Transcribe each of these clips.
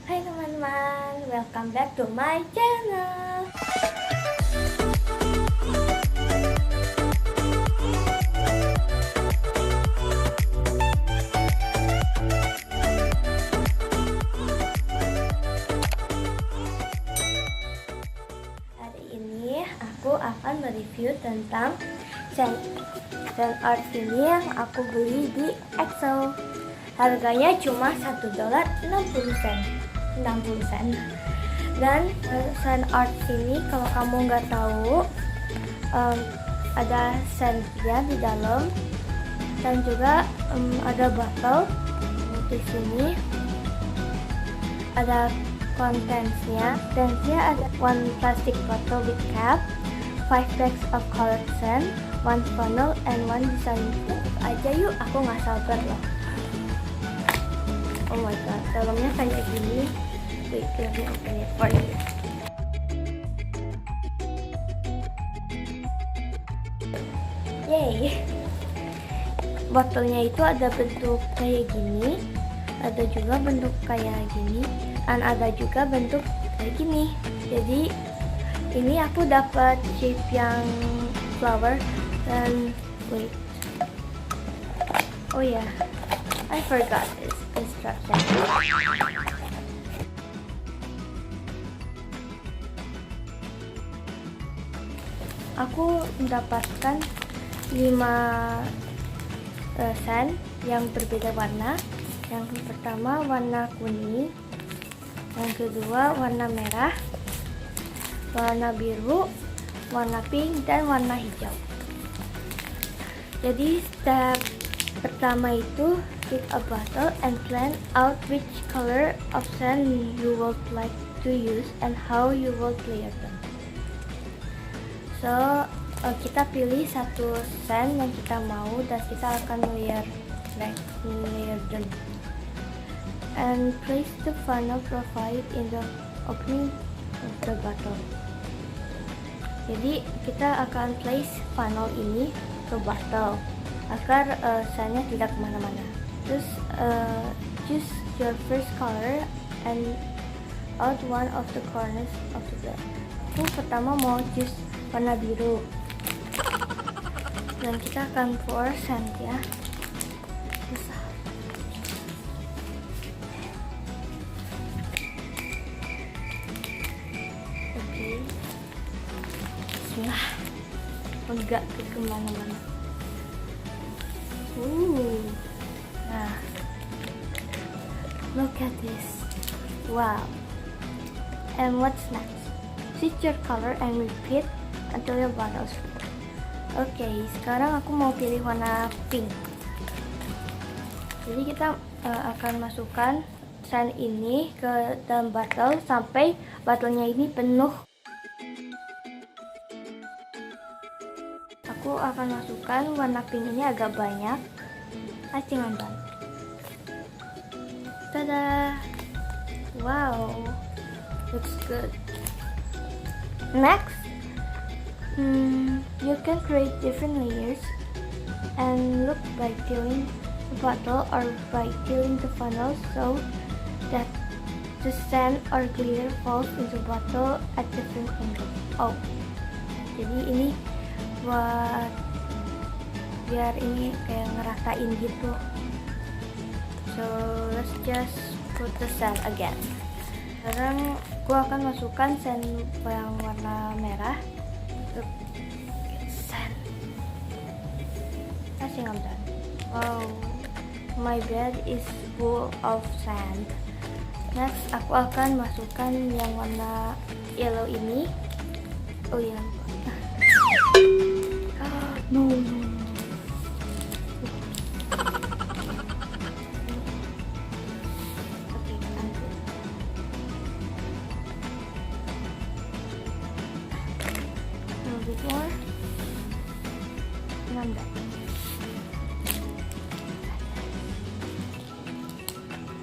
Hai teman-teman, welcome back to my channel. Hari ini aku akan mereview tentang sand art ini yang aku beli di EXO. Harganya cuma $1.60. Dan sand art ini kalau kamu nggak tahu, ada sandnya di dalam dan juga ada botol di sini. Ada contents-nya ada one plastic bottle with cap, 5 bags of colored sand, one funnel, and one design book. Aja yuk, aku nggak sabar loh. Oh my god, dalamnya kayak gini. Wait, let me open it for you. Yay! Botolnya itu ada bentuk kayak gini, ada juga bentuk kayak gini, dan ada juga bentuk kayak gini. Jadi ini aku dapat shape yang flower dan wait. Oh ya, yeah. I forgot this instruction. Aku mendapatkan 5 sand yang berbeda warna. Yang pertama warna kuning, yang kedua warna merah, warna biru, warna pink, dan warna hijau. Jadi step pertama itu pick a bottle and plan out which color of sand you would like to use and how you will layer them. So kita pilih satu sand yang kita mau dan kita akan layer them, and place the funnel profile in the opening of the bottle. Jadi kita akan place funnel ini ke bottle agar sandnya tidak kemana-mana. Terus choose your first color and out one of the corners of the bag. Aku pertama mau choose warna biru, dan kita akan pour sand ya. Oke, bismillah, enggak ke kemana-mana. Nah, look at this, wow. And what's next? Switch your color and repeat until your bottle's full. Oke, sekarang aku mau pilih warna pink. Jadi kita akan masukkan sand ini ke dalam bottle sampai botolnya ini penuh. Aku akan masukkan warna pink ini agak banyak. Acingan banget. Tada! Wow, looks good. Next, you can create different layers and look by filling the bottle or by filling the funnel so that the sand or glitter falls into the bottle at different angles. Oh, jadi ini buat biar ini kayak ngeratain gitu. So let's just put the sand again. Sekarang gua akan masukkan sand yang warna merah. Sand. I'm done. Wow, my bed is full of sand. Next, aku akan masukkan yang warna yellow ini. Oh ya, no. More.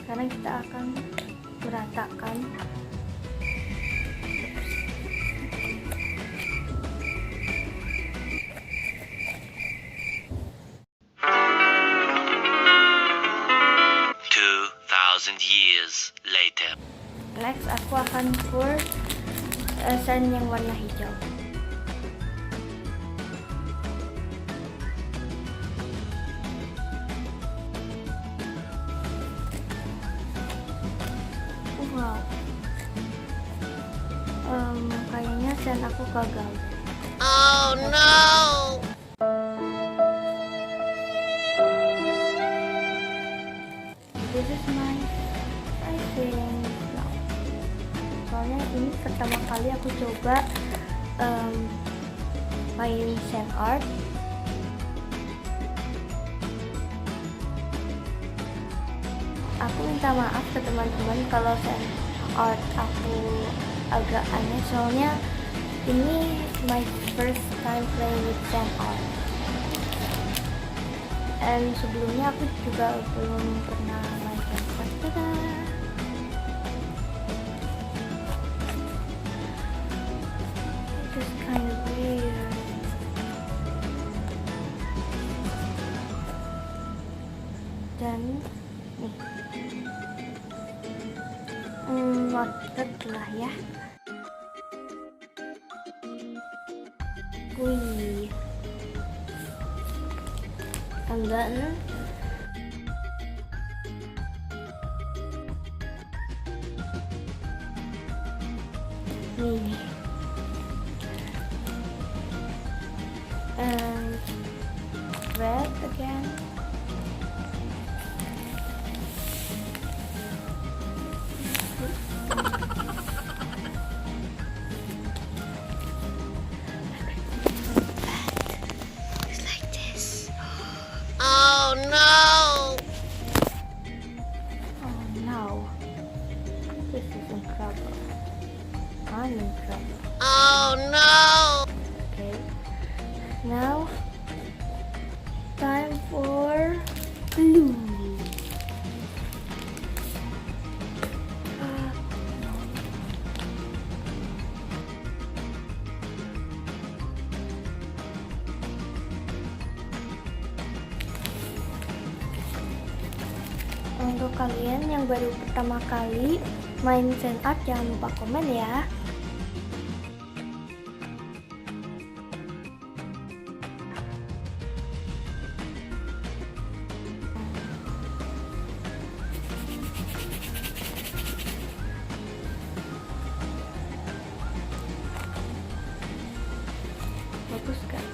Sekarang kita akan meratakan. Thousand years later. Next aku akan pour sand yang warna hijau. Wow. Kayaknya sand aku gagal. Oh no. This is my icing now. Soalnya ini pertama kali aku coba main sand art. Aku minta maaf ke teman-teman kalau sand art aku agak aneh, soalnya ini my first time playing with sand art. And sebelumnya aku juga belum pernah main sand art. Tada! This is kind of weird. Dan nih, not good lah ya. Wih, and then nih, and red again. Oh no! Oh no, this is in trouble. I'm in trouble. Oh no! Okay, now time for blue. Untuk kalian yang baru pertama kali main sand art, jangan lupa komen ya. Bagus kan?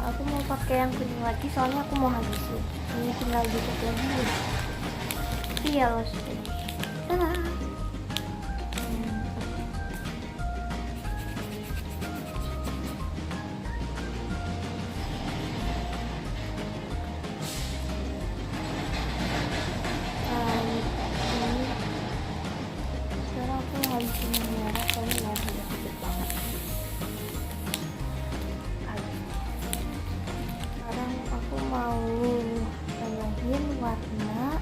Aku mau pakai yang kuning lagi, soalnya aku mau habisin. Ini tinggal dikit lagi. Iya loh, tada. Sekarang aku mau habisin yang merah, soalnya merah udah sedikit banget. Aku mau tambahin warna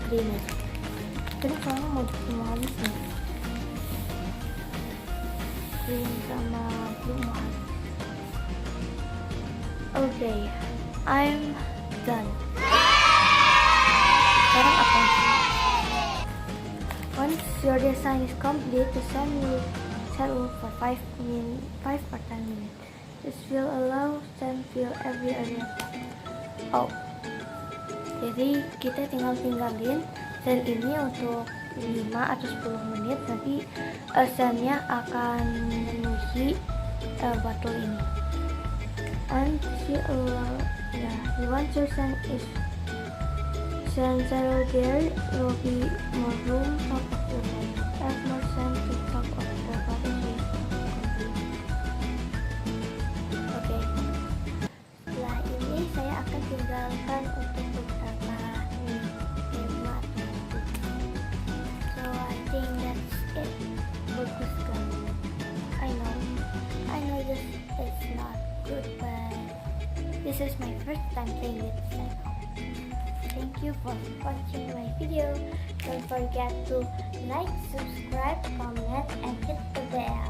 green aja. Jadi soalnya mau habis nih. Green sama blue mau habis. Okay, I'm done. Sekarang apa? Once your design is complete, the sun will settle for 5 or 10 minutes. This will allow sand fill every area. Oh, jadi kita tinggal tinggalin sand ini untuk 5 atau 10 menit. Nanti sandnya akan memenuhi botol ini. And once your sand settle there, will be more room top of the bottle. Add more sand to top of the bottle. Saya akan tinggalkan untuk beberapa menit, 5 atau 10. So I think that's it. Bagus kan? I know this is not good, but this is my first time playing with sand. Thank you. you for watching my video. Don't forget to like, subscribe, comment, and hit the bell.